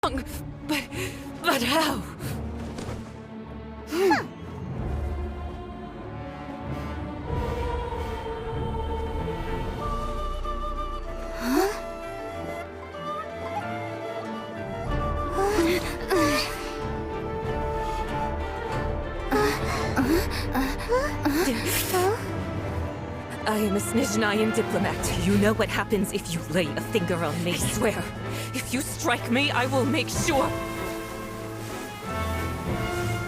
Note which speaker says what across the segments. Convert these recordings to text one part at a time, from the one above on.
Speaker 1: But how? I am a Snezhnayan diplomat. You know what happens if you lay a finger on me. I swear, if you strike me, I will make sure.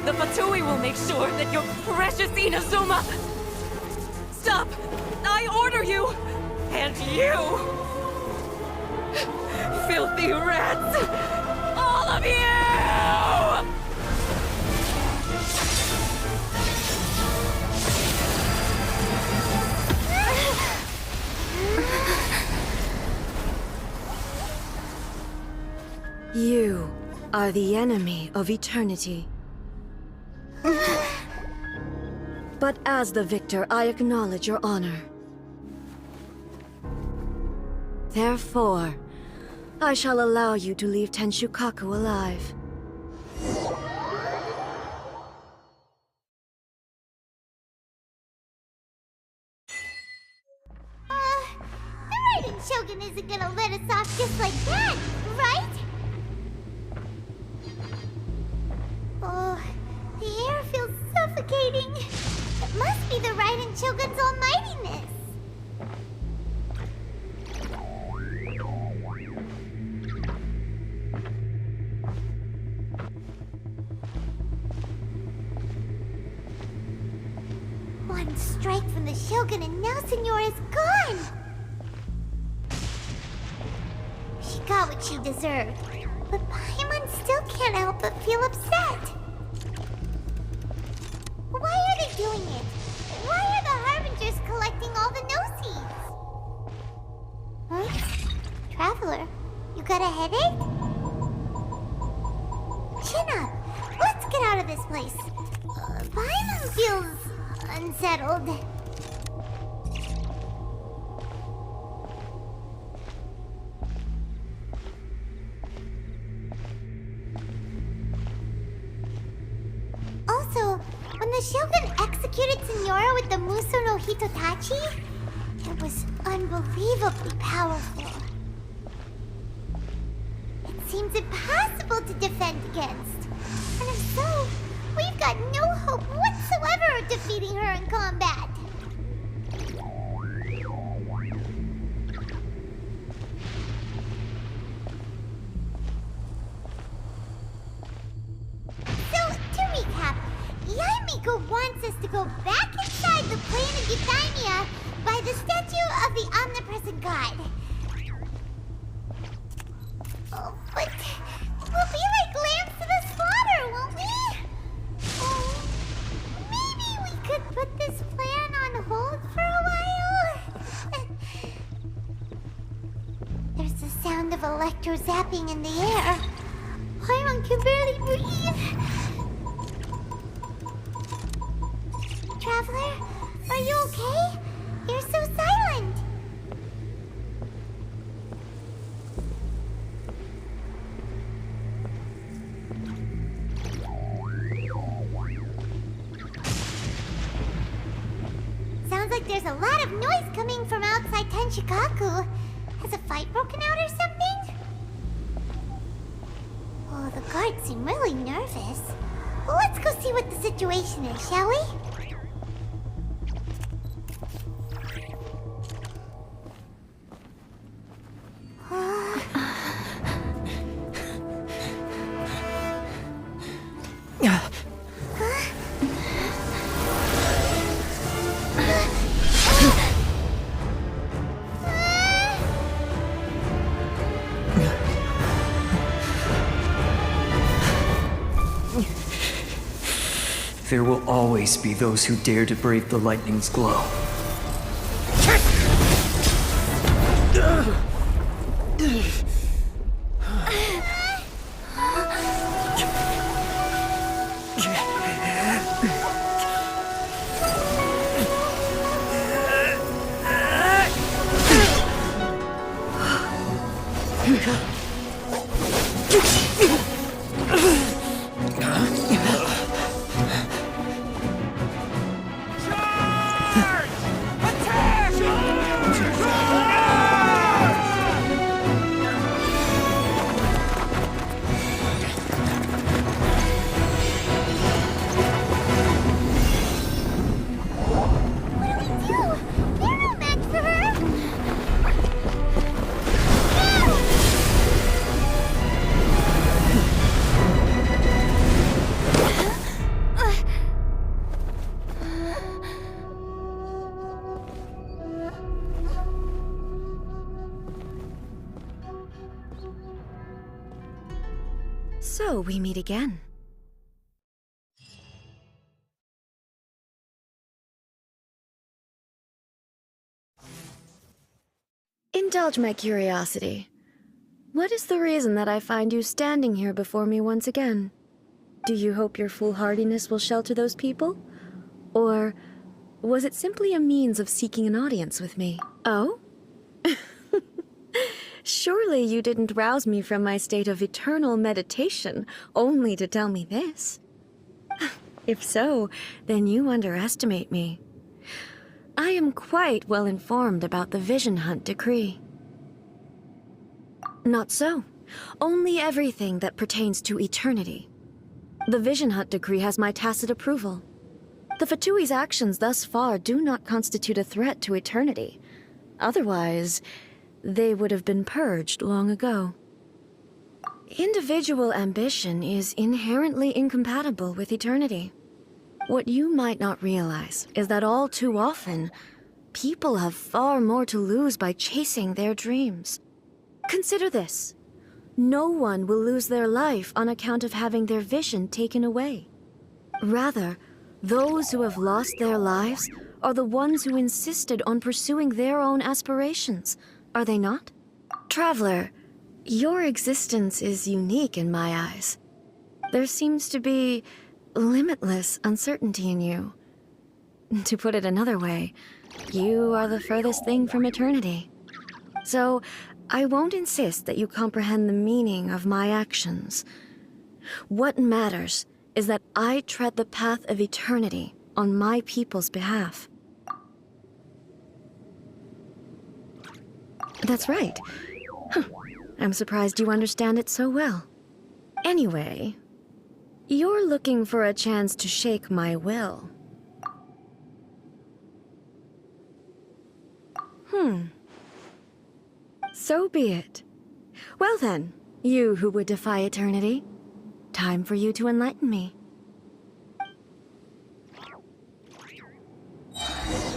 Speaker 1: The Fatui will make sure that your precious Inazuma... Stop! I order you! And you! Filthy rats! All of you! You are the enemy of eternity. But as the victor, I acknowledge your honor. Therefore, I shall allow you to leave Tenshukaku alive.
Speaker 2: The Raiden Shogun isn't gonna let us off just like that, right? Oh, the air feels suffocating. It must be the Raiden Shogun's almightiness. One strike from the Shogun and now Signora's gone! She got what she deserved, but Paimon still can't help but feel upset. Why are they doing it? Why are the Harbingers collecting all the no-seeds? Huh? Traveler, you got a headache? Chin up. Let's get out of this place. Paimon feels unsettled. Also, when the Shogun executed Signora with the Muso no Hitotachi, it was unbelievably powerful. It seems impossible to defend against. And if so, we've got no hope whatsoever of defeating her in combat. So, to recap, Yaemiko wants us to go back inside the plane of Euthymia by the statue of the omnipresent god. Oh, but we'll be like lambs to the slaughter, won't we? Oh, maybe we could put this plan on hold for a while? There's the sound of electro-zapping in the air. Paimon can barely breathe. Traveler, are you okay? You're so silent. Sounds like there's a lot of noise coming from outside Tenshukaku. Has a fight broken out or something? Oh, the guards seem really nervous. Well, let's go see what the situation is, shall we?
Speaker 3: There will always be those who dare to brave the lightning's glow.
Speaker 4: So we meet again. Indulge my curiosity. What is the reason that I find you standing here before me once again? Do you hope your foolhardiness will shelter those people? Or was it simply a means of seeking an audience with me? Oh? Surely you didn't rouse me from my state of eternal meditation only to tell me this. If so, then you underestimate me. I am quite well informed about the Vision Hunt decree. Not so. Only everything that pertains to eternity. The Vision Hunt decree has my tacit approval. The Fatui's actions thus far do not constitute a threat to eternity. Otherwise, they would have been purged long ago. Individual ambition is inherently incompatible with eternity. What you might not realize is that all too often, people have far more to lose by chasing their dreams. Consider this. No one will lose their life on account of having their vision taken away. Rather, those who have lost their lives are the ones who insisted on pursuing their own aspirations, are they not? Traveler, your existence is unique in my eyes. There seems to be limitless uncertainty in you. To put it another way, you are the furthest thing from eternity. So, I won't insist that you comprehend the meaning of my actions. What matters is that I tread the path of eternity on my people's behalf. That's right. I'm surprised you understand it so well. Anyway, you're looking for a chance to shake my will. So be it. Well then, you who would defy eternity, time for you to enlighten me.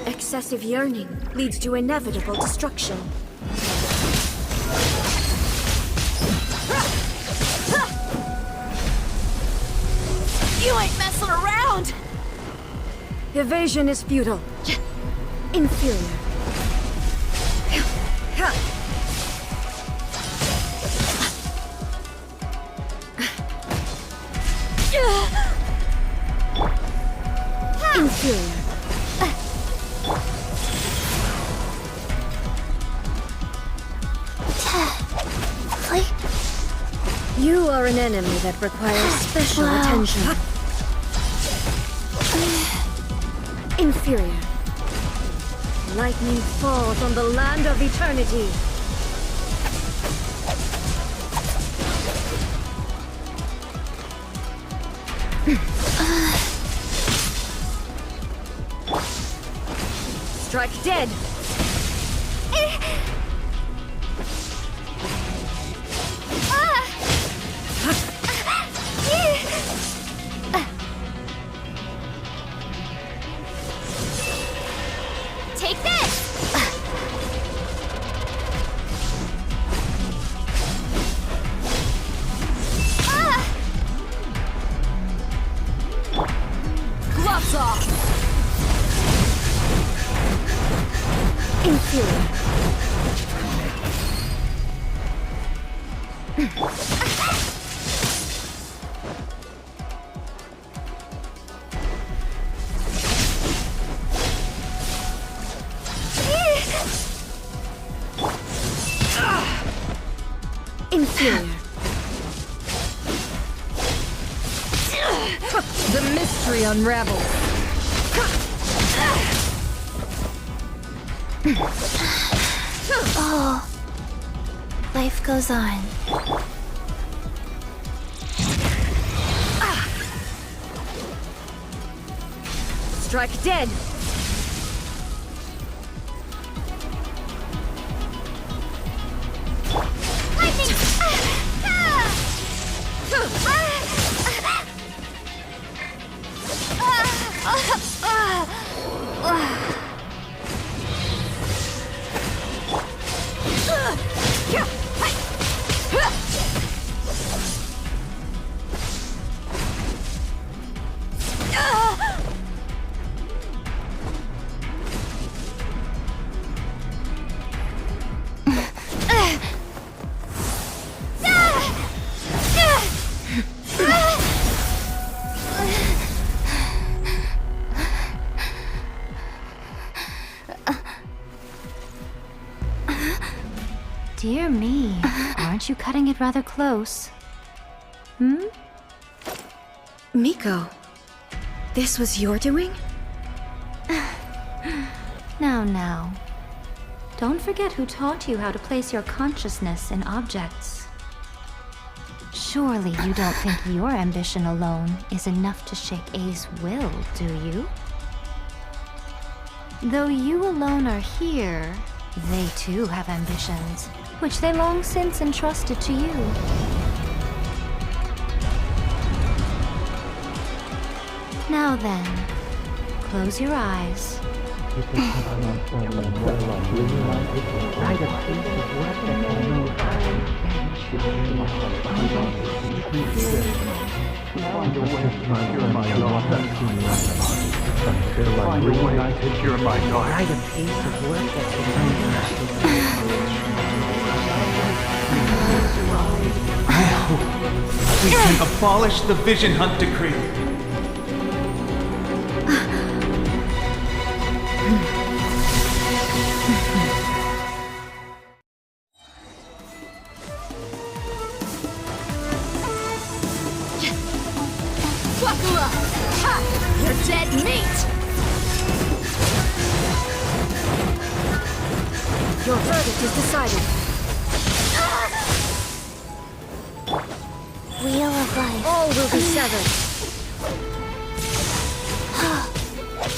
Speaker 4: Excessive yearning leads to inevitable destruction.
Speaker 1: You ain't messing around!
Speaker 4: Evasion is futile. Inferior. Inferior. You are an enemy that requires special attention. Inferior. Lightning falls on the land of eternity. Strike dead.
Speaker 2: Take this!
Speaker 1: Gloves off!
Speaker 4: Inferior. Inferior.
Speaker 1: The mystery unravels.
Speaker 2: Oh, life goes on.
Speaker 4: Strike dead.
Speaker 5: Aren't you cutting it rather close? Hmm?
Speaker 4: Miko, this was your doing?
Speaker 5: Now. Don't forget who taught you how to place your consciousness in objects. Surely you don't think your ambition alone is enough to shake A's will, do you? Though you alone are here, they too have ambitions, which they long since entrusted to you. Now then, close your eyes.
Speaker 6: We can abolish the Vision Hunt Decree.
Speaker 1: Buckle up! Ha! You're dead meat!
Speaker 4: Your verdict is decided.
Speaker 2: Wheel of Life.
Speaker 4: All will be severed.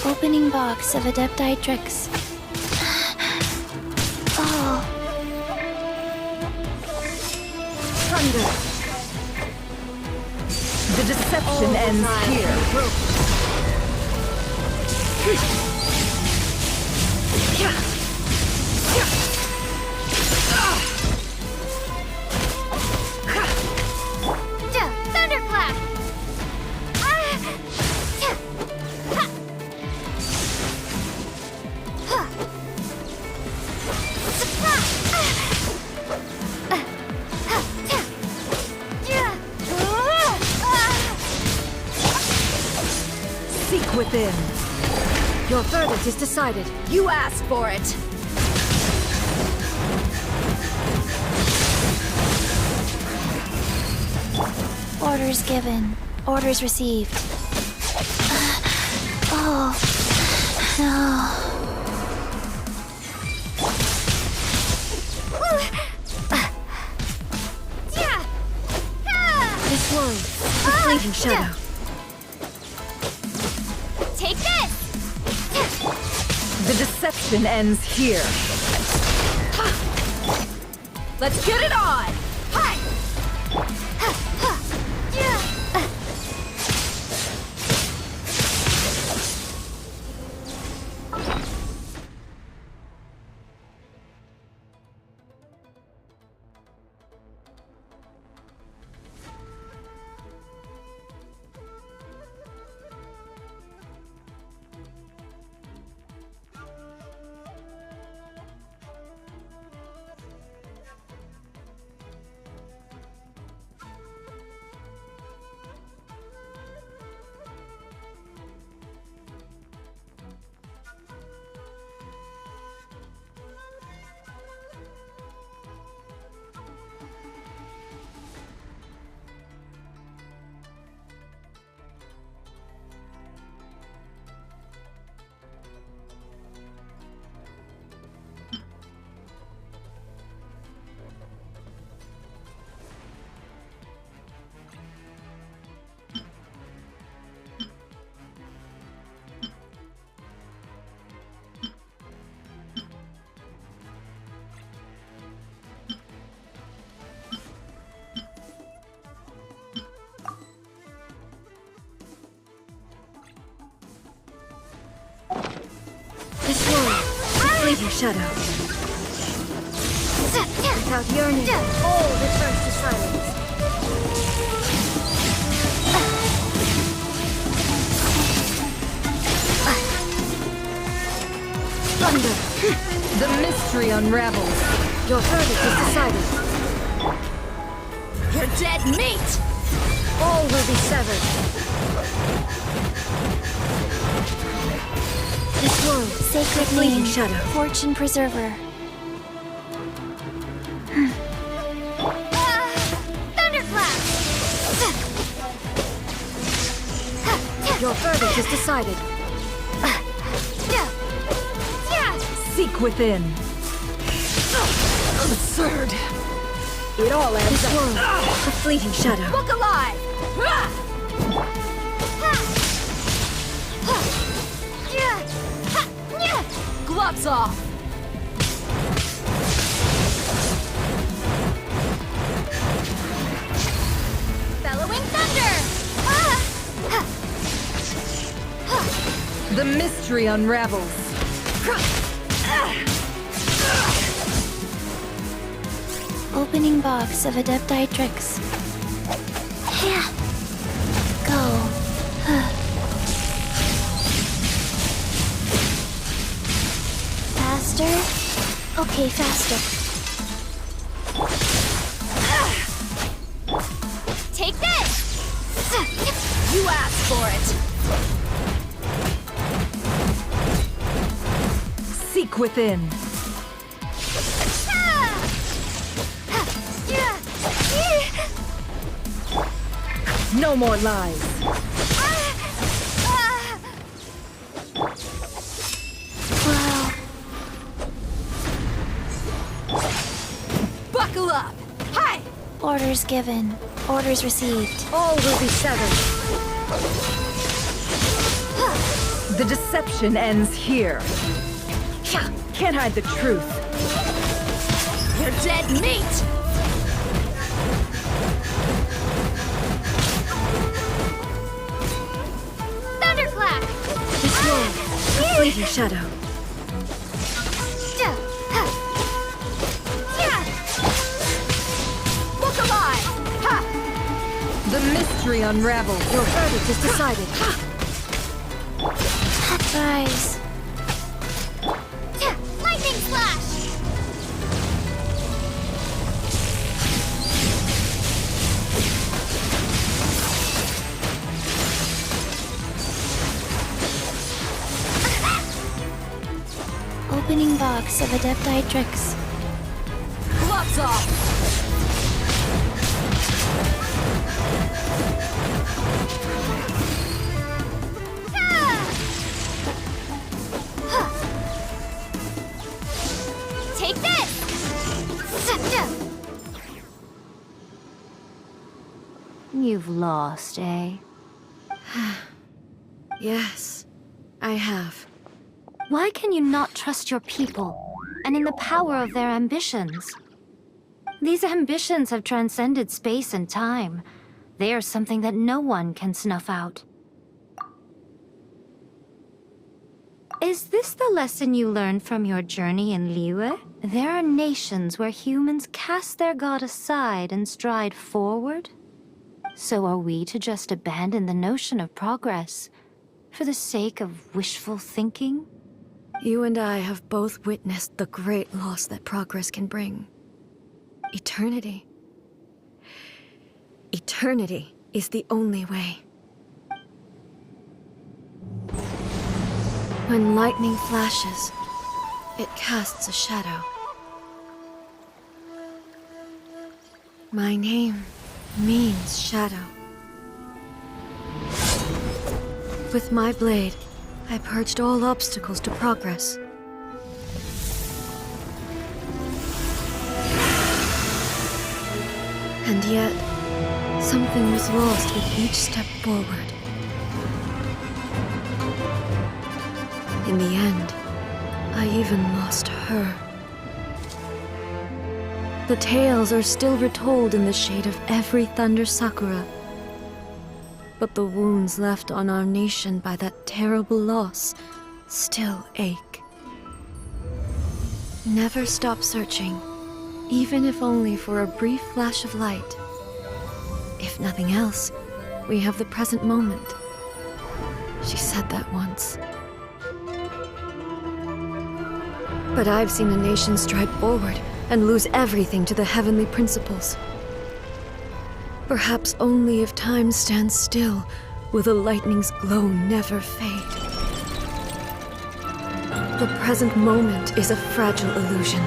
Speaker 2: Opening box of Adepti Tricks. Oh,
Speaker 4: Thunder.
Speaker 1: The deception ends here.
Speaker 2: Thunderclap!
Speaker 1: Seek within.
Speaker 4: Your verdict is decided.
Speaker 1: You asked for it.
Speaker 2: Orders given. Orders received. Oh, no.
Speaker 4: This one, the fleeting shadow.
Speaker 2: Take this!
Speaker 1: The deception ends here. Let's get it on!
Speaker 4: This one, the fleeting shadow. Without yearning, all returns to silence. Thunder.
Speaker 1: The mystery unravels.
Speaker 4: Your verdict is decided.
Speaker 1: You're dead meat!
Speaker 4: All will be severed. This world,
Speaker 2: Sacred
Speaker 4: fleeting
Speaker 2: name,
Speaker 4: shadow.
Speaker 2: Fortune Preserver.
Speaker 4: Your verdict is decided.
Speaker 1: Seek within. Absurd.
Speaker 4: It all adds up. World, a fleeting shadow.
Speaker 1: Look alive! Gloves off!
Speaker 2: Bellowing thunder!
Speaker 1: The mystery unravels.
Speaker 5: Opening box of Adepti tricks. Yeah. Go. Faster? Okay, faster.
Speaker 2: Take this!
Speaker 1: You asked for it. Seek within. No more lies.
Speaker 5: Wow.
Speaker 1: Buckle up! Hi!
Speaker 5: Orders given. Orders received.
Speaker 4: All will be severed.
Speaker 1: The deception ends here. Can't hide the truth. You're dead meat!
Speaker 2: Thunderclap!
Speaker 4: This world, a fleeting shadow.
Speaker 1: Look alive! Ha! The mystery unravels.
Speaker 4: Your verdict is decided.
Speaker 5: Rise.
Speaker 2: Lightning slash!
Speaker 5: Opening box of Adepti tricks.
Speaker 1: Gloves off!
Speaker 2: Take this!
Speaker 5: You've lost, eh?
Speaker 4: Yes, I have.
Speaker 5: Why can you not trust your people and in the power of their ambitions? These ambitions have transcended space and time. They are something that no one can snuff out. Is this the lesson you learned from your journey in Liyue? There are nations where humans cast their god aside and stride forward. So are we to just abandon the notion of progress for the sake of wishful thinking?
Speaker 4: You and I have both witnessed the great loss that progress can bring. Eternity. Eternity is the only way. When lightning flashes, it casts a shadow. My name means shadow. With my blade, I purged all obstacles to progress. And yet, something was lost with each step forward. In the end, I even lost her. The tales are still retold in the shade of every thunder sakura. But the wounds left on our nation by that terrible loss still ache. Never stop searching, even if only for a brief flash of light. If nothing else, we have the present moment. She said that once. But I've seen a nation stride forward and lose everything to the heavenly principles. Perhaps only if time stands still will the lightning's glow never fade. The present moment is a fragile illusion.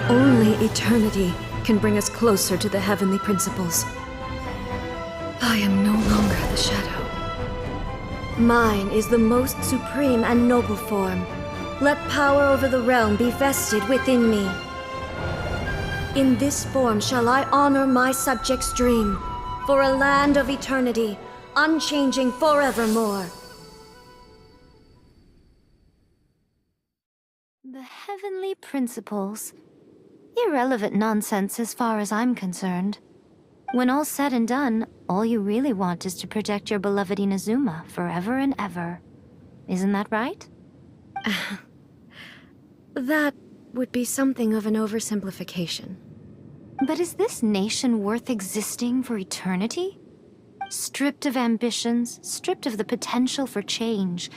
Speaker 4: Only eternity can bring us closer to the heavenly principles. I am no longer the shadow. Mine is the most supreme and noble form. Let power over the realm be vested within me. In this form shall I honor my subjects' dream, for a land of eternity, unchanging forevermore.
Speaker 5: The heavenly principles. Irrelevant nonsense as far as I'm concerned. When all's said and done, all you really want is to protect your beloved Inazuma forever and ever. Isn't that right?
Speaker 4: That would be something of an oversimplification.
Speaker 5: But is this nation worth existing for eternity? Stripped of ambitions, stripped of the potential for change,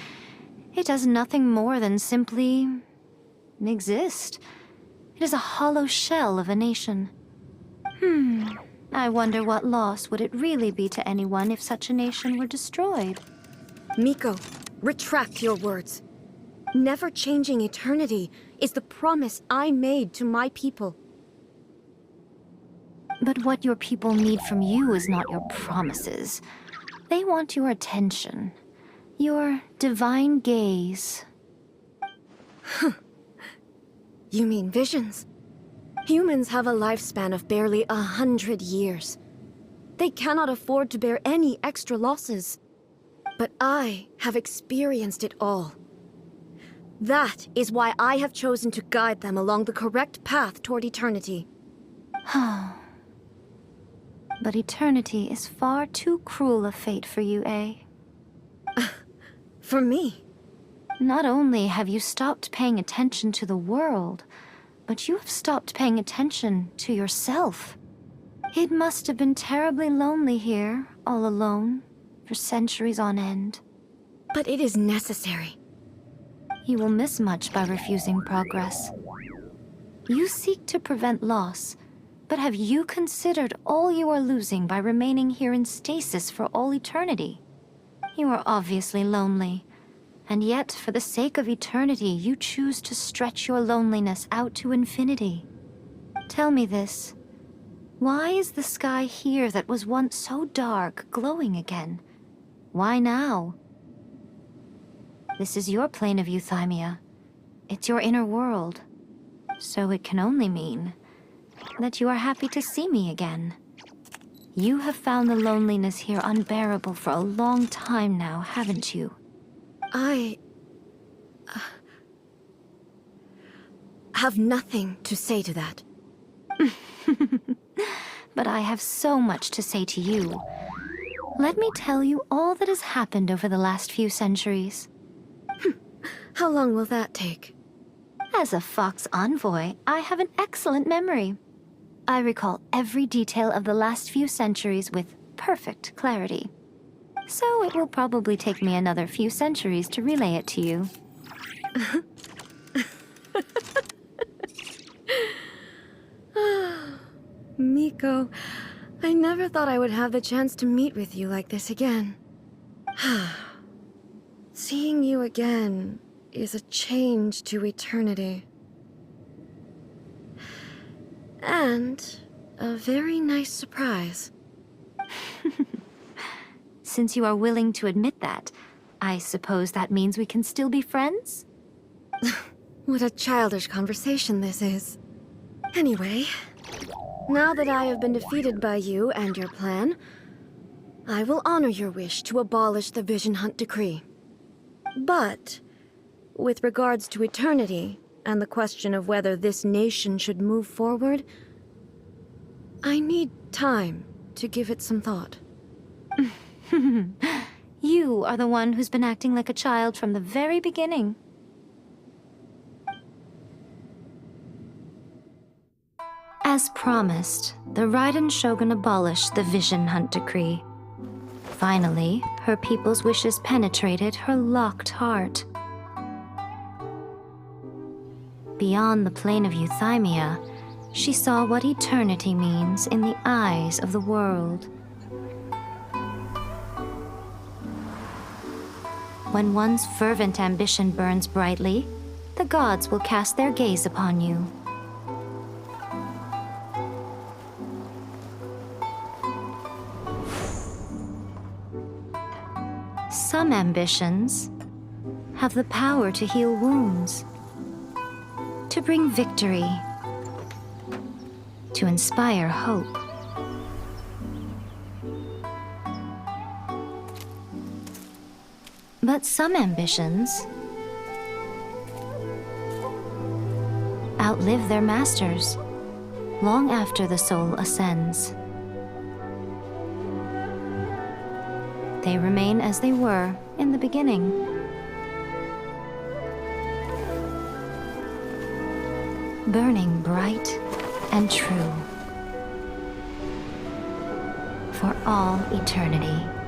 Speaker 5: it does nothing more than simply exist. It is a hollow shell of a nation. I wonder what loss would it really be to anyone if such a nation were destroyed?
Speaker 4: Miko, retract your words. Never changing eternity is the promise I made to my people.
Speaker 5: But what your people need from you is not your promises. They want your attention. Your divine gaze.
Speaker 4: You mean visions? Humans have a lifespan of barely 100 years. They cannot afford to bear any extra losses. But I have experienced it all. That is why I have chosen to guide them along the correct path toward eternity.
Speaker 5: But eternity is far too cruel a fate for you, eh?
Speaker 4: For me?
Speaker 5: Not only have you stopped paying attention to the world, but you have stopped paying attention to yourself. It must have been terribly lonely here, all alone, for centuries on end.
Speaker 4: But it is necessary.
Speaker 5: You will miss much by refusing progress. You seek to prevent loss, but have you considered all you are losing by remaining here in stasis for all eternity? You are obviously lonely, and yet for the sake of eternity, you choose to stretch your loneliness out to infinity. Tell me this. Why is the sky here that was once so dark glowing again? Why now? This is your plane of euthymia. It's your inner world. So it can only mean that you are happy to see me again. You have found the loneliness here unbearable for a long time now, haven't you?
Speaker 4: I have nothing to say to that.
Speaker 5: But I have so much to say to you. Let me tell you all that has happened over the last few centuries.
Speaker 4: How long will that take?
Speaker 5: As a Fox envoy, I have an excellent memory. I recall every detail of the last few centuries with perfect clarity. So it will probably take me another few centuries to relay it to you.
Speaker 4: Miko, I never thought I would have the chance to meet with you like this again. Seeing you again is a change to eternity. And a very nice surprise.
Speaker 5: Since you are willing to admit that, I suppose that means we can still be friends?
Speaker 4: What a childish conversation this is. Anyway, now that I have been defeated by you and your plan, I will honor your wish to abolish the Vision Hunt Decree. But, with regards to eternity, and the question of whether this nation should move forward, I need time to give it some thought.
Speaker 5: You are the one who's been acting like a child from the very beginning. As promised, the Raiden Shogun abolished the Vision Hunt Decree. Finally, her people's wishes penetrated her locked heart. Beyond the plane of euthymia, she saw what eternity means in the eyes of the world. When one's fervent ambition burns brightly, the gods will cast their gaze upon you. Some ambitions have the power to heal wounds, to bring victory, to inspire hope. But some ambitions outlive their masters long after the soul ascends. They remain as they were in the beginning. Burning bright and true for all eternity.